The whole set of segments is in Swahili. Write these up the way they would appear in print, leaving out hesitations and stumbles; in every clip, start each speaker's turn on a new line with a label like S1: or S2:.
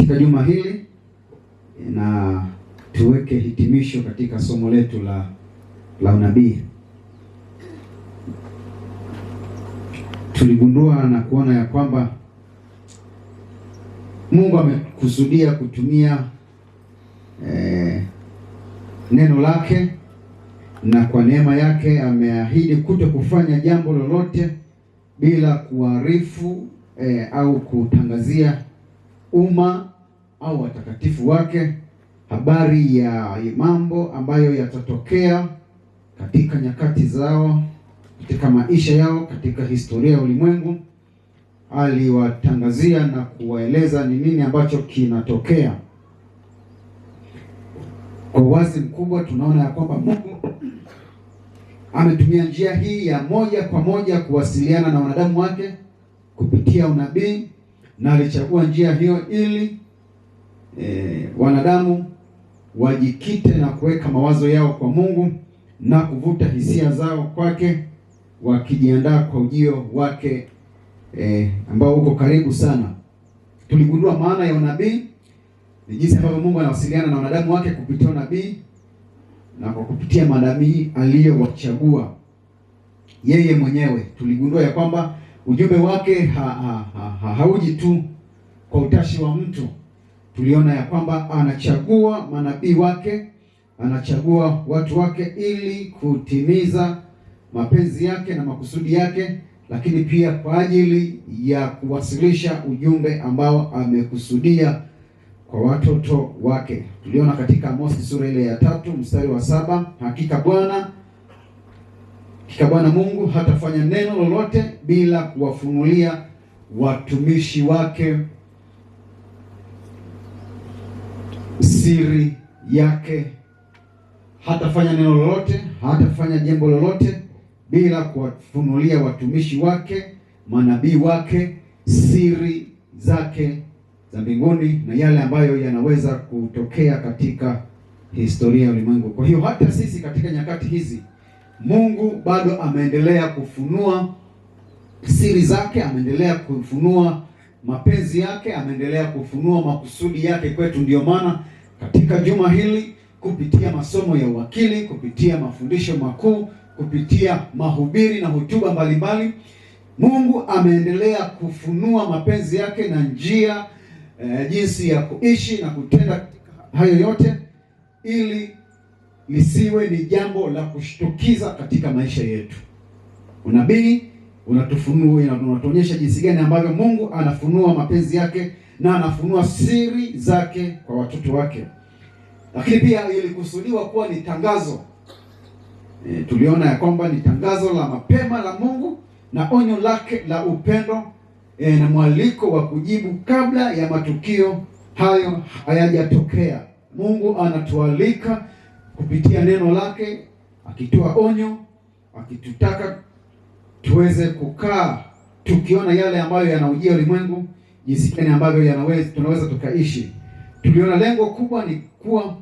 S1: katika juma hili na tuweke hitimisho katika somo letu la unabii. Tuligundua na kuona ya kwamba Mungu amekusudia kutumia neno lake, na kwa neema yake ameahidi kuto kufanya jambo lolote bila kuarifu au kutangazia umma au watakatifu wake habari ya mambo ambayo yatatokea katika nyakati zao, katika maisha yao, katika historia ya ulimwengu. Aliwatangazia na kuwaeleza ni nini ambacho kinatokea. Kwa wazi mkubwa tunaona ya kwamba Mungu ametumia njia hii ya moja kwa moja kuwasiliana na wanadamu wake kupitia unabii, na alichagua njia hiyo ili wanadamu wajikite na kuweka mawazo yao kwa Mungu na kuvuta hisia zao kwake, wakijiandaa kwa ujio wake ambao uko karibu sana. Tuligundua maana ya unabii ni jinsi ambavyo Mungu anawasiliana na wanadamu wake kupitia unabii na kwa kupitia manabii aliyowachagua yeye mwenyewe. Tuligundua ya kwamba ujumbe wake hauji tu kwa utashi wa mtu. Tuliona ya kwamba anachagua manabii wake, anachagua watu wake ili kutimiza mapenzi yake na makusudi yake, lakini pia kwa ajili ya kuwasilisha ujumbe ambao amekusudia kwa watoto wake. Tuliona katika Amosi sura ile ya 3 mstari wa 7, hakika Bwana Mungu hatafanya neno lolote bila kuwafunulia watumishi wake siri yake. Hatafanya neno lolote, hatafanya jambo lolote bila kuwafunulia watumishi wake, manabii wake, siri zake za mbinguni na yale ambayo yanaweza kutokea katika historia ya ulimwengu. Kwa hiyo hata sisi katika nyakati hizi Mungu bado ameendelea kufunua siri zake, ameendelea kufunua mapenzi yake, ameendelea kufunua makusudi yake kwetu. Ndio maana katika juma hili kupitia masomo ya uwakili, kupitia mafundisho makuu, kupitia mahubiri na hotuba mbalimbali, Mungu ameendelea kufunua mapenzi yake na njia jinsi ya kuishi na kutenda hayo yote, ili lisiwe ni jambo la kushtukiza katika maisha yetu. Unabii unatuonyesha jinsi gani ambavyo Mungu anafunua mapenzi yake na anafunua siri zake kwa watoto wake. Lakini pia ilikusudiwa kuwa ni tangazo. Tuliona ya kwamba ni tangazo la mapema la Mungu na onyo lake la upendo na mwaliko wa kujibu kabla ya matukio hayo hayajatokea. Mungu anatualika kupitia neno lake, akitoa onyo, akitutaka tuweze kukaa tukiona yale ambayo yanaujia ulimwengu, jinsi gani ambavyo tunaweza tukaishi. Tuliona lengo kubwa ni kuwa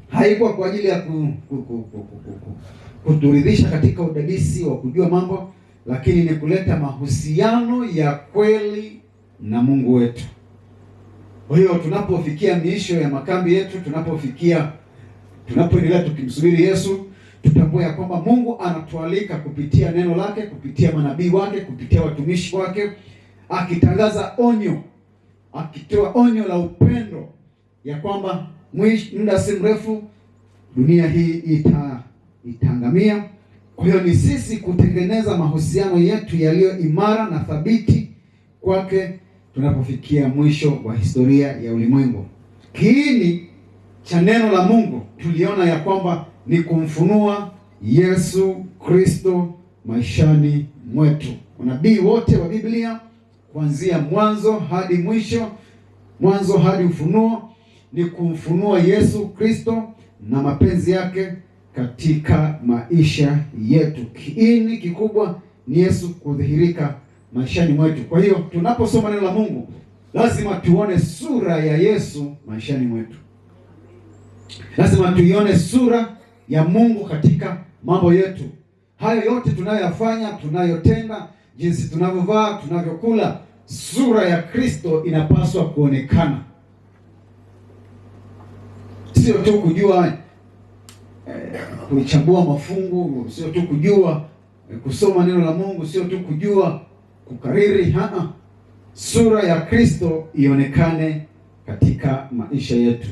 S1: haikuwa kwa ajili ya kuturidhisha katika udadisi wa kujua mambo, lakini ni kuleta mahusiano ya kweli na Mungu wetu. Kwa hiyo tunapofikia miisho ya makambi yetu, tunapoendelea tukimsubiri Yesu, tutambue ya kwamba Mungu anatualika kupitia neno lake, kupitia manabii wake, kupitia watumishi wake, akitangaza onyo, akitoa onyo la upendo ya kwamba muda si mrefu dunia hii itaangamia. Kwa hiyo ni sisi kutengeneza mahusiano yetu yaliyo imara na thabiti kwake tunapofikia mwisho wa historia ya ulimwengu. Kiini cha neno la Mungu tuliona ya kwamba ni kumfunua Yesu Kristo maishani mwetu. Unabii wote wa Biblia kuanzia mwanzo hadi mwisho, mwanzo hadi Ufunuo, ni kumfunua Yesu Kristo na mapenzi yake katika maisha yetu. Kiini kikubwa ni Yesu kudhihirika maishani mwetu. Kwa hiyo tunaposoma neno la Mungu lazima tuone sura ya Yesu maishani mwetu. Lazima tuione sura ya Mungu katika mambo yetu. Hayo yote tunayoyafanya, tunayotenda, jinsi tunavyovaa, tunavyokula, sura ya Kristo inapaswa kuonekana. sio tu kujua kuichambua mafungu, sio tu kujua kusoma neno la Mungu, sio tu kujua kukariri. Sura ya Kristo ionekane katika maisha yetu.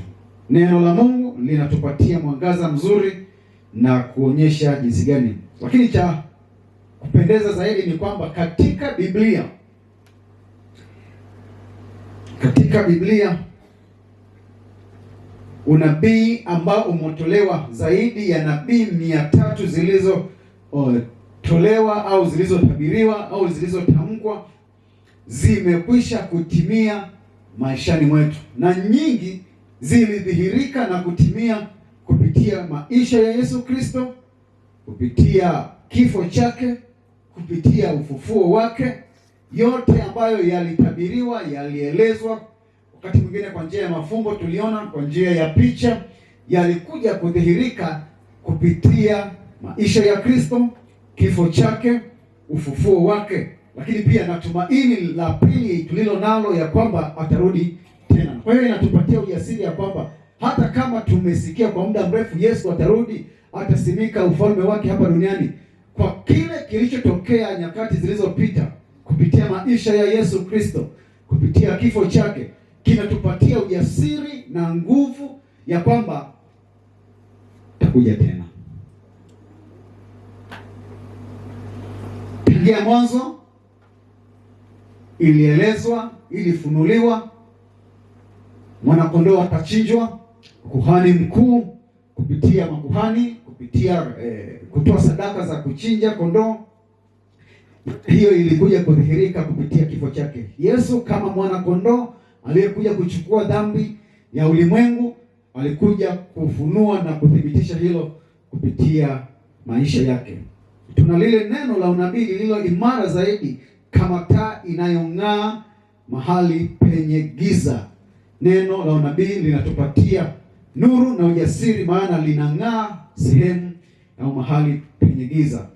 S1: Neno la Mungu linatupatia mwangaza mzuri na kuonyesha jinsi gani. Lakini cha kupendeza zaidi ni kwamba katika Biblia unabii ambao umetolewa, zaidi ya nabii 300 zilizotolewa au zilizotabiriwa au zilizotamkwa zimekwisha kutimia maishani mwetu, na nyingi zilidhihirika na kutimia kupitia maisha ya Yesu Kristo, kupitia kifo chake, kupitia ufufuo wake. Yote ambayo yalitabiriwa, yalielezwa, wakati mwingine kwa njia ya mafumbo, tuliona kwa njia ya picha, yalikuja kudhihirika kupitia maisha ya Kristo, kifo chake, ufufuo wake. Lakini pia na tumaini la pili tulilo nalo ya kwamba atarudi tena. Kwa hiyo inatupatia ujasiri ya kwamba hata kama tumesikia kwa muda mrefu Yesu atarudi, atasimika ufalme wake hapa duniani, kwa kile kilichotokea nyakati zilizopita kupitia maisha ya Yesu Kristo, kupitia kifo chake, kinatupatia ujasiri na nguvu ya kwamba atakuja tena. Tangia mwanzo ilielezwa, ilifunuliwa, mwanakondoo atachinjwa, kuhani mkuu kupitia makuhani, kupitia kutoa sadaka za kuchinja kondoo. Hiyo ilikuja kudhihirika kupitia kifo chake. Yesu kama mwana kondoo aliyekuja kuchukua dhambi ya ulimwengu, alikuja kufunua na kuthibitisha hilo kupitia maisha yake. Tuna lile neno la unabii lililo imara zaidi kama taa inayong'aa mahali penye giza. Neno la unabii linatupatia nuru na ujasiri, maana linang'aa sehemu au mahali penye giza.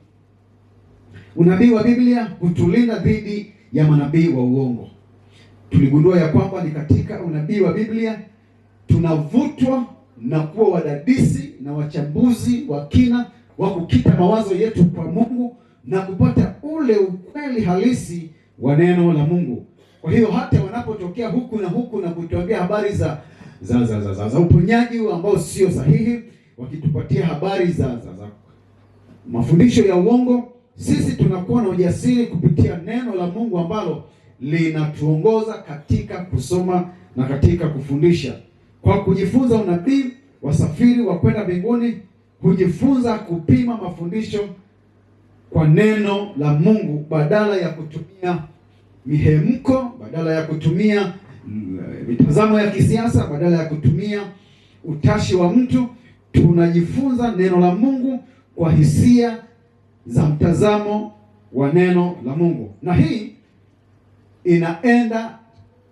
S1: Unabii wa Biblia hutulinda dhidi ya manabii wa uongo. Tuligundua ya kwamba ni katika unabii wa Biblia tunavutwa na kuwa wadadisi na wachambuzi wa kina wa kukita mawazo yetu kwa Mungu na kupata ule ukweli halisi wa neno la Mungu. Kwa hiyo hata wanapotokea huku na huku na kutuambia habari za uponyaji ambao sio sahihi, wakitupatia habari za mafundisho ya uongo, sisi tunakuwa na ujasiri kupitia neno la Mungu ambalo linatuongoza katika kusoma na katika kufundisha. Kwa kujifunza unabii, wasafiri wa kwenda mbinguni hujifunza kupima mafundisho kwa neno la Mungu badala ya kutumia mihemko, badala ya kutumia mitazamo ya kisiasa, badala ya kutumia utashi wa mtu. Tunajifunza neno la Mungu kwa hisia za mtazamo wa neno la Mungu, na hii inaenda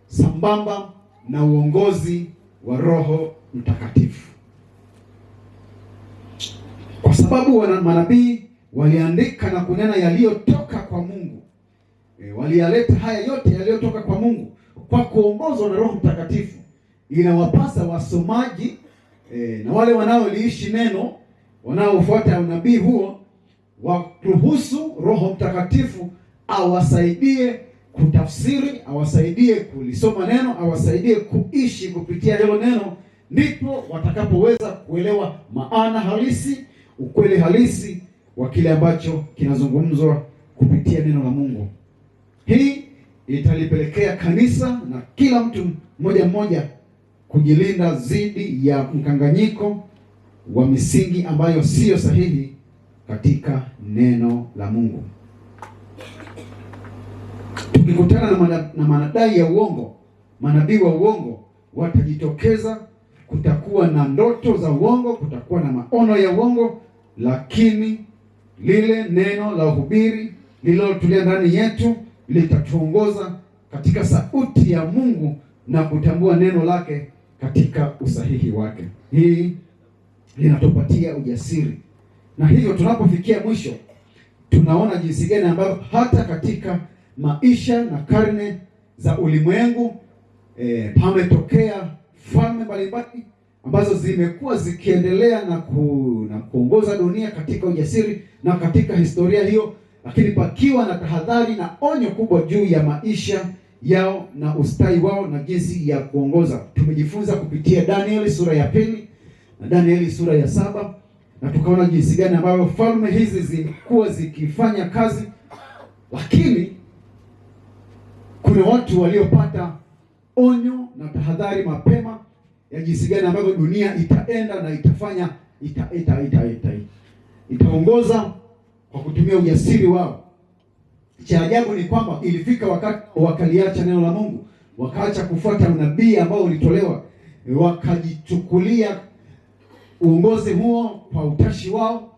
S1: sambamba na uongozi wa Roho Mtakatifu, kwa sababu manabii waliandika na kunena yaliyotoka kwa Mungu. Waliyaleta haya yote yaliyotoka kwa Mungu kwa kuongozwa na Roho Mtakatifu. Inawapasa wasomaji na wale wanaoliishi neno, wanaofuata unabii huo, waruhusu Roho Mtakatifu awasaidie kutafsiri, awasaidie kulisoma neno, awasaidie kuishi kupitia hilo neno, ndipo watakapoweza kuelewa maana halisi, ukweli halisi wa kile ambacho kinazungumzwa kupitia neno la Mungu. Hii italipelekea kanisa na kila mtu mmoja mmoja kujilinda dhidi ya mkanganyiko wa misingi ambayo siyo sahihi katika neno la Mungu. Tukikutana na madai ya uongo, manabii wa uongo watajitokeza. Kutakuwa na ndoto za uongo, kutakuwa na maono ya uongo, lakini lile neno la uhubiri lililotulia ndani yetu litatuongoza katika sauti ya Mungu na kutambua neno lake katika usahihi wake. Hii linatupatia ujasiri, na hivyo tunapofikia mwisho tunaona jinsi gani ambavyo hata katika maisha na karne za ulimwengu pametokea falme mbalimbali, ambazo zimekuwa zikiendelea na kuongoza dunia katika ujasiri na katika historia hiyo, lakini pakiwa na tahadhari na onyo kubwa juu ya maisha yao na ustawi wao na jinsi ya kuongoza. Tumejifunza kupitia Danieli sura ya 2 na Danieli sura ya 7, na tukaona jinsi gani ambavyo falme hizi zilikuwa zikifanya kazi, lakini kuna watu waliopata onyo na tahadhari mapema ya jinsi gani ambavyo dunia itaenda na itafanya itaongoza kwa kutumia ujasiri wao. Cha ajabu ni kwamba ilifika wakati wakaliacha neno la Mungu, wakaacha kufuata unabii ambao ulitolewa, wakajichukulia uongozi huo kwa utashi wao,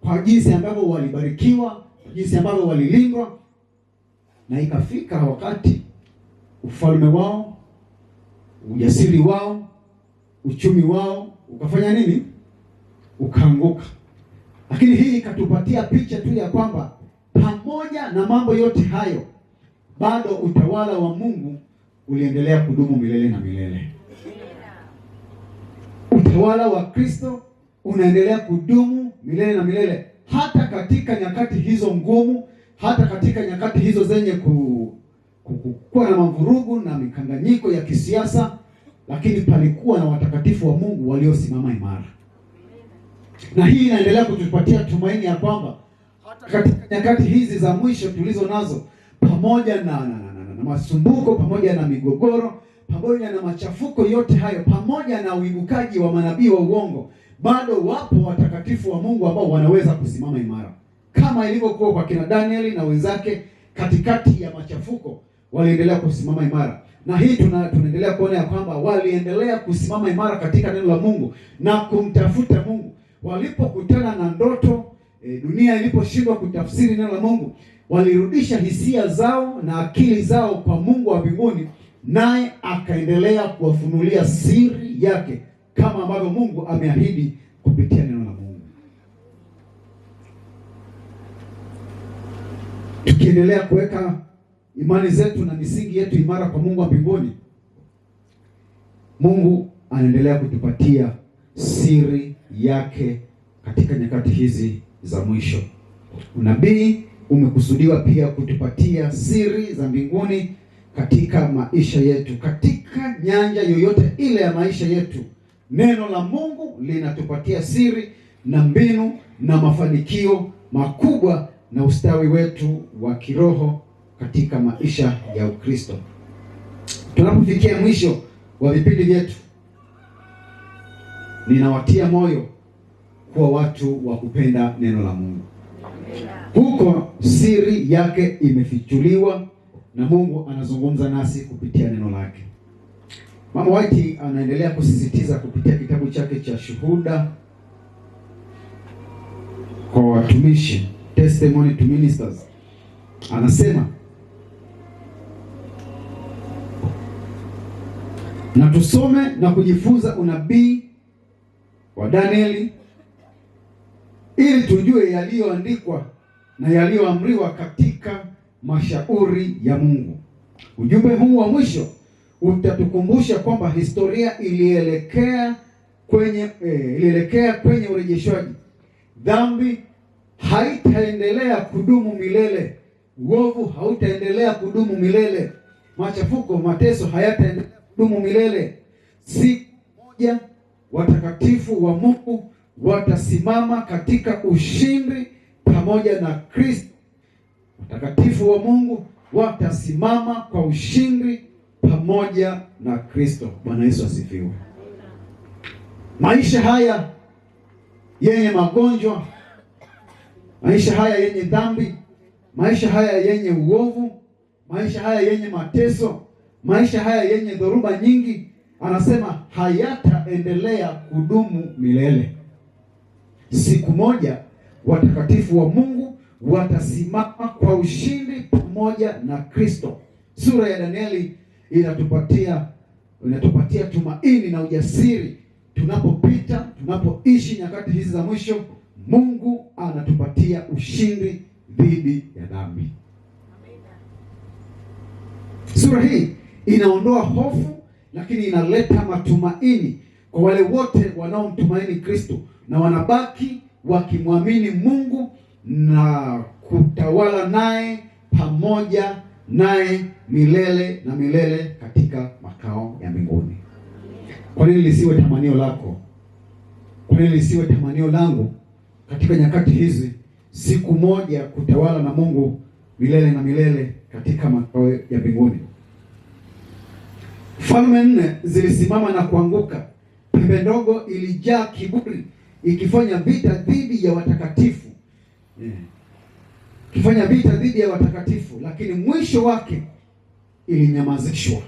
S1: kwa jinsi ambavyo walibarikiwa, jinsi ambavyo walilindwa, na ikafika wakati ufalme wao, ujasiri wao, uchumi wao ukafanya nini? Ukaanguka. Lakini hii ikatupatia picha tu ya kwamba pamoja na mambo yote hayo, bado utawala wa Mungu uliendelea kudumu milele na milele. Utawala wa Kristo unaendelea kudumu milele na milele, hata katika nyakati hizo ngumu, hata katika nyakati hizo zenye kuwa na mavurugu na mikanganyiko ya kisiasa, lakini palikuwa na watakatifu wa Mungu waliosimama imara. Na hii inaendelea kutupatia tumaini ya kwamba katika nyakati hizi za mwisho tulizo nazo, pamoja na masumbuko, pamoja na migogoro, pamoja na machafuko yote hayo, pamoja na uibukaji wa manabii wa uongo, bado wapo watakatifu wa Mungu ambao wanaweza kusimama imara, kama ilivyokuwa kwa kina Danieli na wenzake. Katikati ya machafuko waliendelea kusimama imara, na hii tunaendelea kuona ya kwamba waliendelea kusimama imara katika neno la Mungu na kumtafuta Mungu. Walipokutana na ndoto, dunia iliposhindwa kutafsiri neno la Mungu, walirudisha hisia zao na akili zao kwa Mungu wa mbinguni, naye akaendelea kuwafunulia siri yake kama ambavyo Mungu ameahidi kupitia neno la Mungu. Tukiendelea kuweka imani zetu na misingi yetu imara kwa Mungu wa mbinguni, Mungu anaendelea kutupatia siri yake katika nyakati hizi za mwisho. Unabii umekusudiwa pia kutupatia siri za mbinguni katika maisha yetu, katika nyanja yoyote ile ya maisha yetu. Neno la Mungu linatupatia siri na mbinu na mafanikio makubwa na ustawi wetu wa kiroho katika maisha ya Ukristo. Tunapofikia mwisho wa vipindi vyetu, ninawatia moyo kuwa watu wa kupenda neno la Mungu. Huko siri yake imefichuliwa na Mungu anazungumza nasi kupitia neno lake. Mama White anaendelea kusisitiza kupitia kitabu chake cha Shuhuda kwa Watumishi, Testimony to Ministers. Anasema, na tusome na kujifunza unabii wa Danieli ili tujue yaliyoandikwa na yaliyoamriwa katika mashauri ya Mungu. Ujumbe huu wa mwisho utatukumbusha kwamba historia ilielekea kwenye urejeshwaji. Dhambi haitaendelea kudumu milele. Uovu hautaendelea kudumu milele. Machafuko, mateso hayataendelea kudumu milele. Siku moja watakatifu wa Mungu watasimama katika ushindi pamoja na Kristo. Watakatifu wa Mungu watasimama kwa ushindi pamoja na Kristo. Bwana Yesu asifiwe. Maisha haya yenye magonjwa, maisha haya yenye dhambi, maisha haya yenye uovu, maisha haya yenye mateso, maisha haya yenye dhoruba nyingi, anasema hayataendelea kudumu milele. Siku moja watakatifu wa Mungu watasimama kwa ushindi pamoja na Kristo. Sura ya Danieli inatupatia tumaini na ujasiri tunapoishi nyakati hizi za mwisho. Mungu anatupatia ushindi dhidi ya dhambi. Sura hii inaondoa hofu, lakini inaleta matumaini kwa wale wote wanaomtumaini Kristo na wanabaki wakimwamini Mungu na kutawala naye pamoja naye milele na milele katika makao ya mbinguni. Kwa nini lisiwe tamanio lako? Kwa nini lisiwe tamanio langu katika nyakati hizi, siku moja kutawala na Mungu milele na milele katika makao ya mbinguni? Falme 4 zilisimama na kuanguka. Pembe ndogo ilijaa kiburi, ikifanya vita dhidi ya watakatifu. Ikifanya vita dhidi ya watakatifu, lakini mwisho wake ilinyamazishwa.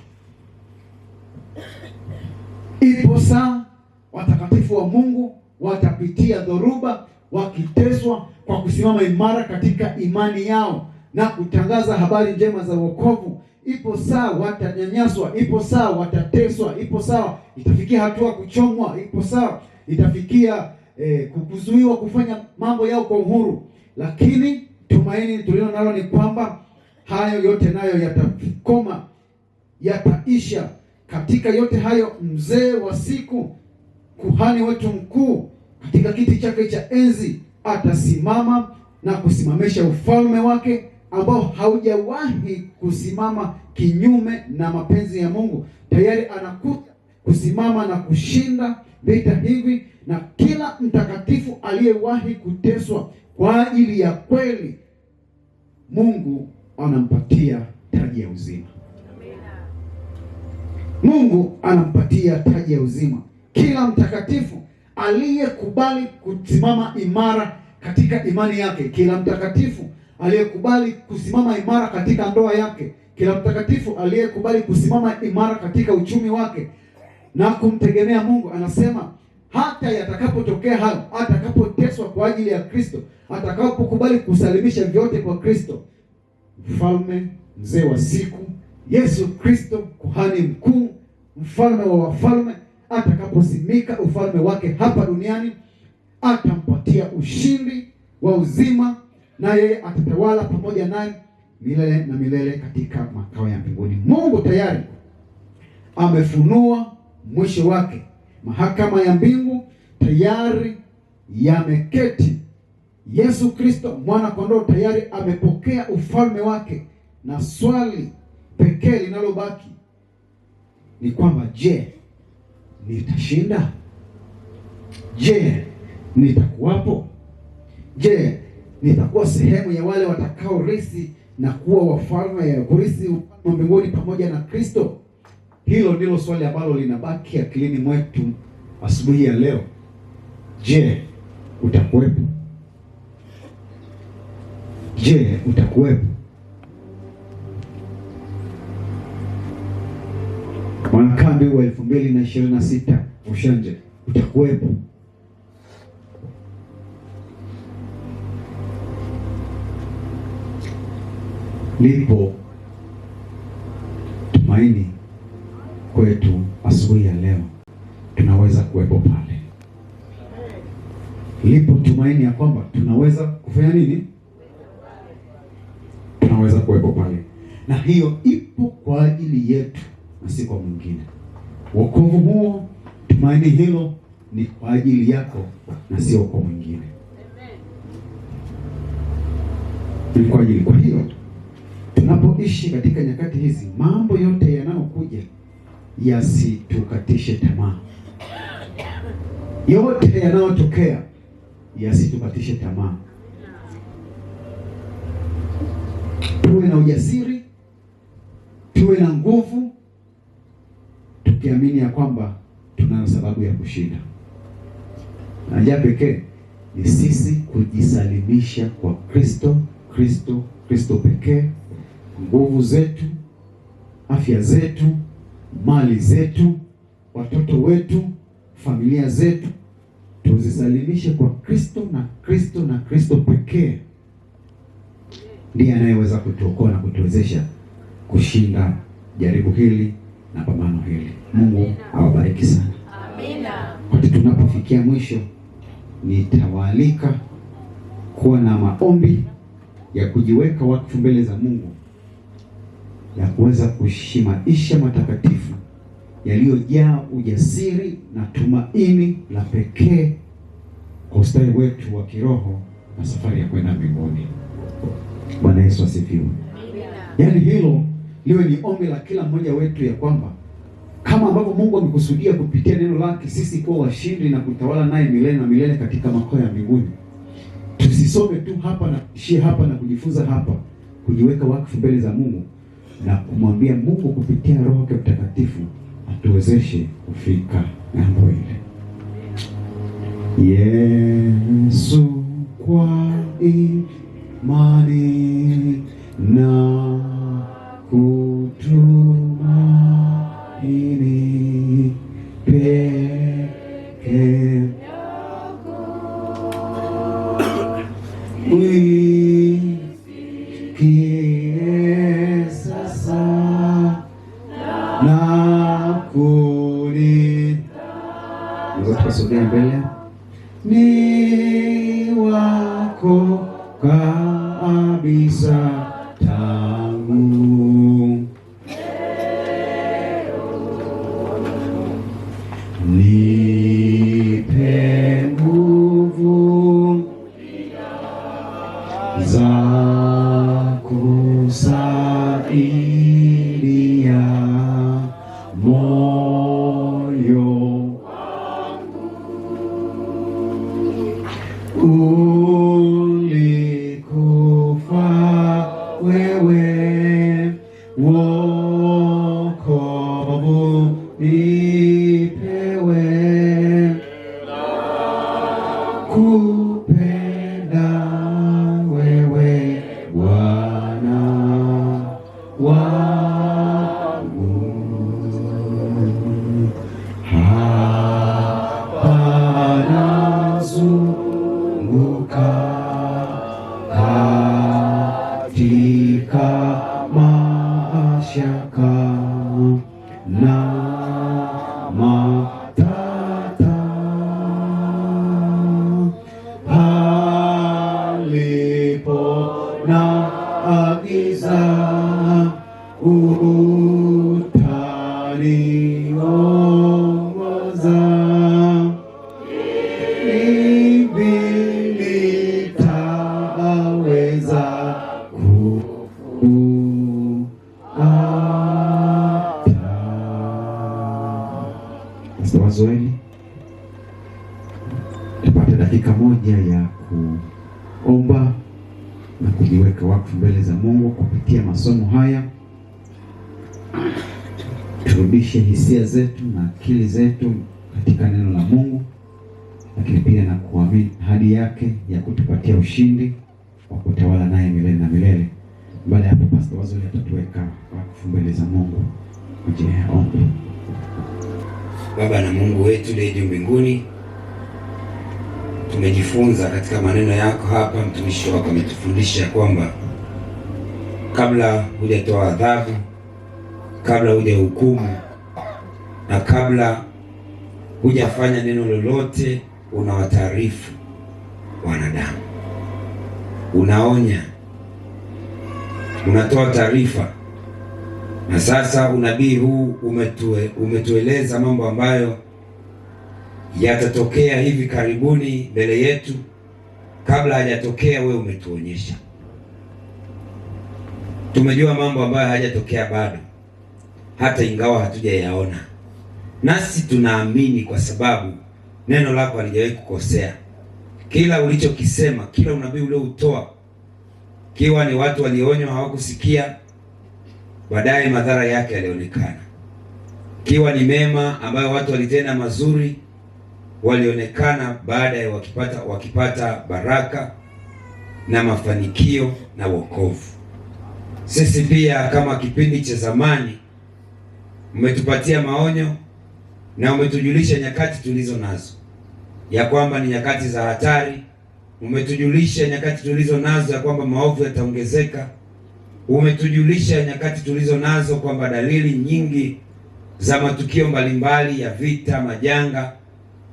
S1: Ipo saa watakatifu wa Mungu watapitia dhoruba, wakiteswa kwa kusimama imara katika imani yao na kutangaza habari njema za wokovu. Ipo saa watanyanyaswa, ipo saa watateswa, ipo saa itafikia hatua kuchomwa, ipo saa itafikia kuzuiwa kufanya mambo yao kwa uhuru. Lakini tumaini tulilo nalo ni kwamba hayo yote nayo yatakoma, yataisha. Katika yote hayo, mzee wa siku, kuhani wetu mkuu, katika kiti chake cha enzi atasimama na kusimamisha ufalme wake ambao haujawahi kusimama kinyume na mapenzi ya Mungu. Tayari anakuja kusimama na kushinda vita hivi, na kila mtakatifu aliyewahi kuteswa kwa ajili ya kweli, Mungu anampatia taji ya uzima. Mungu anampatia taji ya uzima kila mtakatifu aliyekubali kusimama imara katika imani yake, kila mtakatifu aliyekubali kusimama imara katika ndoa yake, kila mtakatifu aliyekubali kusimama imara katika uchumi wake na kumtegemea Mungu. Anasema hata yatakapotokea hayo, atakapoteswa kwa ajili ya Kristo, atakapokubali kusalimisha vyote kwa Kristo, mfalme, mzee wa siku, Yesu Kristo, kuhani mkuu, mfalme wa wafalme, atakaposimika ufalme wake hapa duniani, atampatia ushindi wa uzima, na yeye atatawala pamoja naye milele na milele katika makao ya mbinguni. Mungu tayari amefunua mwisho wake. Mahakama ya mbingu tayari yameketi. Yesu Kristo mwana kondoo tayari amepokea ufalme wake, na swali pekee linalobaki ni kwamba, je, nitashinda? Je, nitakuwapo? Je, nitakuwa sehemu ya wale watakao rithi na kuwa wafalme, ya kurithi ufalme wa mbinguni pamoja na Kristo? Hilo ndilo swali ambalo linabaki akilini mwetu asubuhi ya leo. Je, utakuwepo? Je, utakuwepo? Mwanakambi wa 2026 Ushanje, utakuwepo? Lipo tumaini kwetu asubuhi ya leo, tunaweza kuwepo pale. Lipo tumaini ya kwamba tunaweza kufanya nini? Tunaweza kuwepo pale, na hiyo ipo kwa ajili yetu na si kwa mwingine. Wokovu huo, tumaini hilo ni kwa ajili yako na sio kwa mwingine. Ni kwa ajili. Kwa hiyo tunapoishi katika nyakati hizi, mambo yote yanayokuja yasitukatishe tamaa. Yote yanayotokea yasitukatishe tamaa. Tuwe na ujasiri, tuwe na nguvu, tukiamini ya kwamba tunayo sababu ya kushinda. Na njia pekee ni sisi kujisalimisha kwa Kristo, Kristo pekee. Nguvu zetu, afya zetu, mali zetu, watoto wetu, familia zetu, tuzisalimishe kwa Kristo na Kristo pekee. Ndiye anayeweza kutuokoa na kutuwezesha kushinda jaribu hili na pambano hili. Mungu awabariki sana. Amina. Wakati tunapofikia mwisho, nitawaalika kuwa na maombi ya kujiweka wakfu mbele za Mungu, ya kuweza kuishi maisha matakatifu yaliyojaa ujasiri na tumaini la pekee kwa ustawi wetu wa kiroho na safari ya kwenda mbinguni. Bwana Yesu asifiwe. Yaani hilo liwe ni ombi la kila mmoja wetu, ya kwamba kama ambavyo Mungu amekusudia kupitia neno lake sisi kuwa washindi na kutawala naye milele na milele katika makao ya mbinguni, tusisome tu hapa na kuishia hapa na kujifunza hapa, kujiweka wakfu mbele za Mungu na kumwambia Mungu kupitia Roho yake Mtakatifu atuwezeshe kufika ng'ambo ile. Yesu, kwa imani na kutumaini pekee uifikie sasa na kuni. Tukasogea mbele. Ni wako kabisa tangu nipe nguvu za kusaidia moyo ulikufa wewe, wokovu nipewe, kupenda wewe Bwana wangu. Hapana zunguka katika mashaka na matata, palipo na agiza utaniongoza, hivi nitaweza Wazoeni tupate dakika moja ya kuomba na kujiweka wakfu mbele za Mungu kupitia masomo haya. Turudishe hisia zetu na akili zetu katika neno la Mungu, lakini pia na kuamini ahadi yake ya kutupatia ushindi wa kutawala naye milele na milele. Baada ya hapo, Pastor Wazoli atatuweka wakfu mbele za Mungu. Je, ombi.
S2: Baba na Mungu wetu uliye juu mbinguni, tumejifunza katika maneno yako hapa. Mtumishi wako ametufundisha kwamba kabla hujatoa adhabu, kabla hujahukumu na kabla hujafanya neno lolote, unawataarifu wanadamu, unaonya, unatoa taarifa. Na sasa unabii huu umetueleza mambo ambayo yatatokea hivi karibuni mbele yetu. Kabla hajatokea, wewe umetuonyesha. Tumejua mambo ambayo hajatokea bado, hata ingawa hatujayaona. Nasi tunaamini kwa sababu neno lako halijawahi kukosea. Kila ulichokisema, kila unabii ulioutoa, kiwa ni watu walionywa hawakusikia, baadaye madhara yake yalionekana. Kiwa ni mema ambayo watu walitenda mazuri, walionekana baada ya wakipata baraka na mafanikio na wokovu. Sisi pia kama kipindi cha zamani umetupatia maonyo na umetujulisha nyakati tulizo nazo, ya kwamba ni nyakati za hatari. Umetujulisha nyakati tulizo nazo ya kwamba maovu yataongezeka. Umetujulisha nyakati tulizo nazo kwamba dalili nyingi za matukio mbalimbali ya vita, majanga,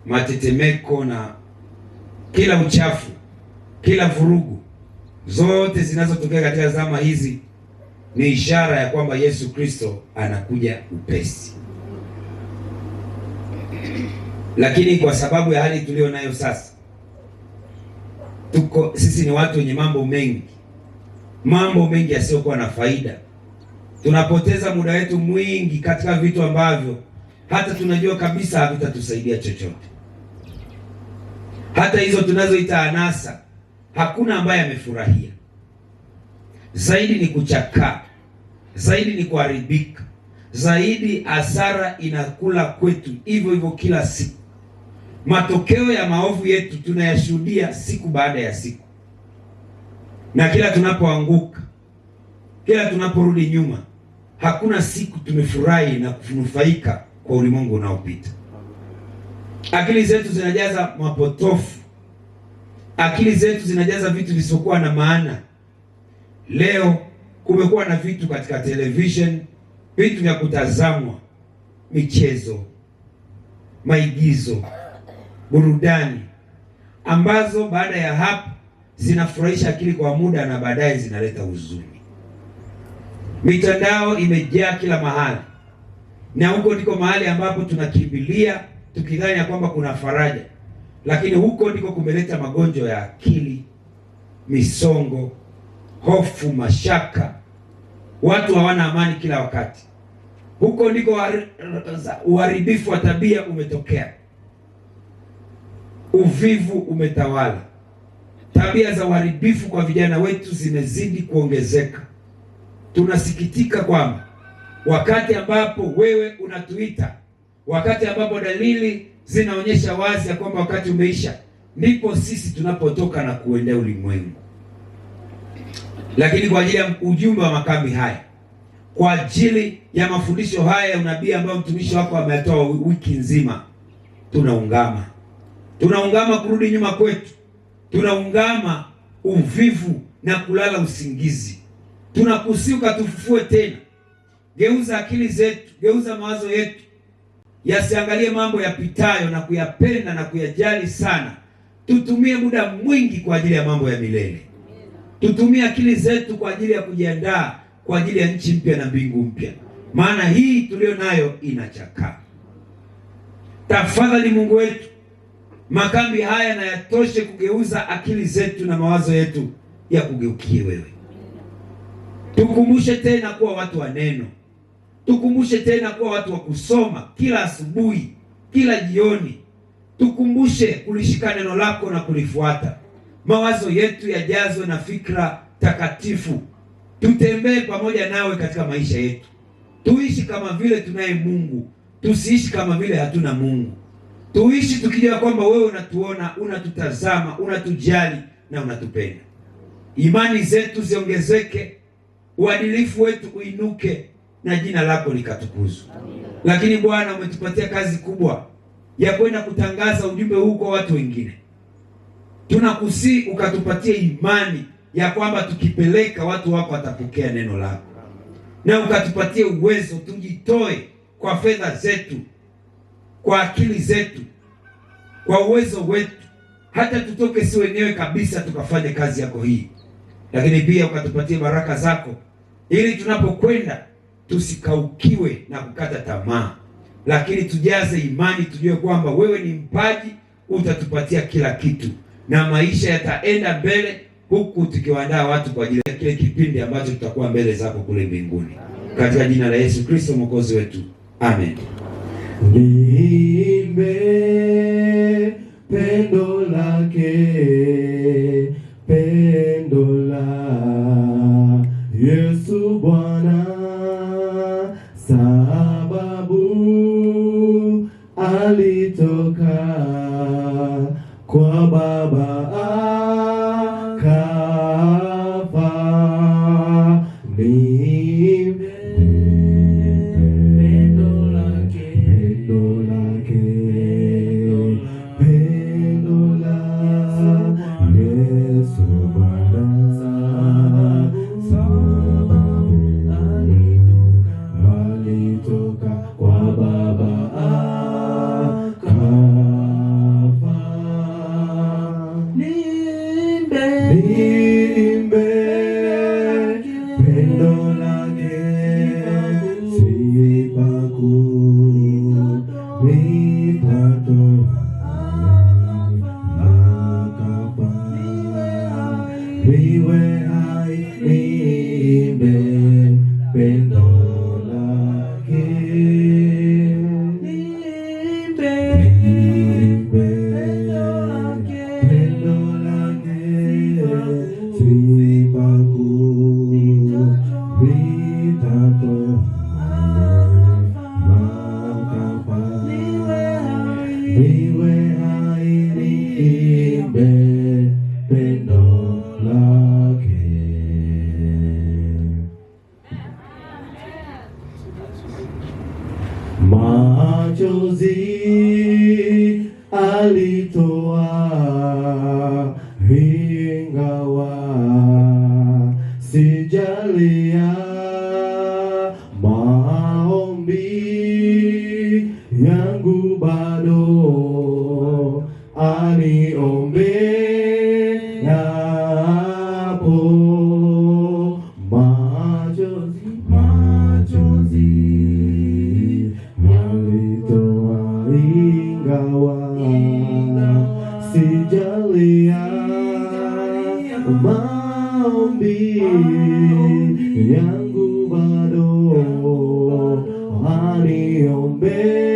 S2: matetemeko na kila uchafu, kila vurugu zote zinazotokea katika zama hizi ni ishara ya kwamba Yesu Kristo anakuja upesi. Lakini kwa sababu ya hali tulio nayo sasa, sisi ni watu wenye mambo mengi yasiyokuwa na faida. Tunapoteza muda wetu mwingi katika vitu ambavyo hata tunajua kabisa havitatusaidia chochote. Hata hizo tunazoita anasa, hakuna ambaye amefurahia. Zaidi ni kuchakaa, zaidi ni kuharibika, zaidi hasara inakula kwetu hivyo kila siku. Matokeo ya maovu yetu tunayashuhudia siku baada ya siku, na kila tunapoanguka, kila tunaporudi nyuma, hakuna siku tumefurahi na kunufaika kwa ulimwengu unaopita. Akili zetu zinajaza mapotofu, akili zetu zinajaza vitu visivyokuwa na maana. Leo kumekuwa na vitu katika television, vitu vya kutazamwa, michezo, maigizo, burudani, ambazo baada ya hapo zinafurahisha akili kwa muda na baadaye zinaleta huzuni. Mitandao imejaa kila mahali, na huko ndiko mahali ambapo tunakimbilia tukidhani ya kwamba kuna faraja, lakini huko ndiko kumeleta magonjwa ya akili, misongo, hofu, mashaka. Watu hawana amani kila wakati. Huko ndiko uharibifu wa tabia umetokea. Uvivu umetawala. Tabia za uharibifu kwa vijana wetu zimezidi kuongezeka. Tunasikitika kwamba wakati ambapo wewe unatuita, wakati ambapo dalili zinaonyesha wazi ya kwamba wakati umeisha, ndipo sisi tunapotoka na kuendea ulimwengu. Lakini kwa ajili ya ujumbe wa makambi haya, kwa ajili ya mafundisho haya ya unabii ambayo mtumishi wako ametoa wiki nzima, tunaungama kurudi nyuma kwetu, tunaungama uvivu na kulala usingizi. Tunakusihi ukatufufue tena. Geuza akili zetu, geuza mawazo yetu yasiangalie mambo yapitayo na kuyapenda na kuyajali sana. Tutumie muda mwingi kwa ajili ya mambo ya milele. Tutumie akili zetu kwa ajili ya kujiandaa kwa ajili ya nchi mpya na mbingu mpya, maana hii tulio nayo inachakaa. Tafadhali Mungu wetu, makambi haya na yatoshe kugeuza akili zetu na mawazo yetu ya kugeukie wewe. Tukumbushe tena kuwa watu wa neno. Tukumbushe tena kuwa watu wa kusoma kila asubuhi, kila jioni. Tukumbushe kulishika neno lako na kulifuata. Mawazo yetu yajazwe na fikra takatifu. Tutembee pamoja nawe katika maisha yetu. Tuishi kama vile tunaye Mungu, tusiishi kama vile hatuna Mungu. Tuishi tukijua kwamba wewe unatuona, unatutazama, unatujali na unatupenda. Imani zetu ziongezeke, uadilifu wetu uinuke na jina lako likatukuzwe. Lakini Bwana, umetupatia kazi kubwa ya kwenda kutangaza ujumbe huu kwa watu wengine. Tunakusihi ukatupatie imani ya kwamba tukipeleka watu wako watapokea neno lako, na ukatupatie uwezo tujitoe kwa fedha zetu, kwa akili zetu, kwa uwezo wetu, hata tutoke si wenyewe kabisa tukafanye kazi yako hii. Lakini pia ukatupatie baraka zako ili tunapokwenda tusikaukiwe na kukata tamaa, lakini tujaze imani, tujue kwamba wewe ni mpaji, utatupatia kila kitu na maisha yataenda mbele, huku tukiwaandaa watu kwa ajili ya kile kipindi ambacho tutakuwa mbele zako kule mbinguni. Katika jina la Yesu Kristo Mwokozi wetu, amen.
S3: Niimbe pendo lake, pendo la Yesu Bwana, sababu alitoka kwa Baba akafa. Niimbe pendo lake, pendo lake, pendo la Yesu Bwana, sababu machozi alitoa, ingawa sijalia, maombi yangu bado aniombea hapo. Machozi alitoa, ingawa sijalia, maombi yangu bado aniombea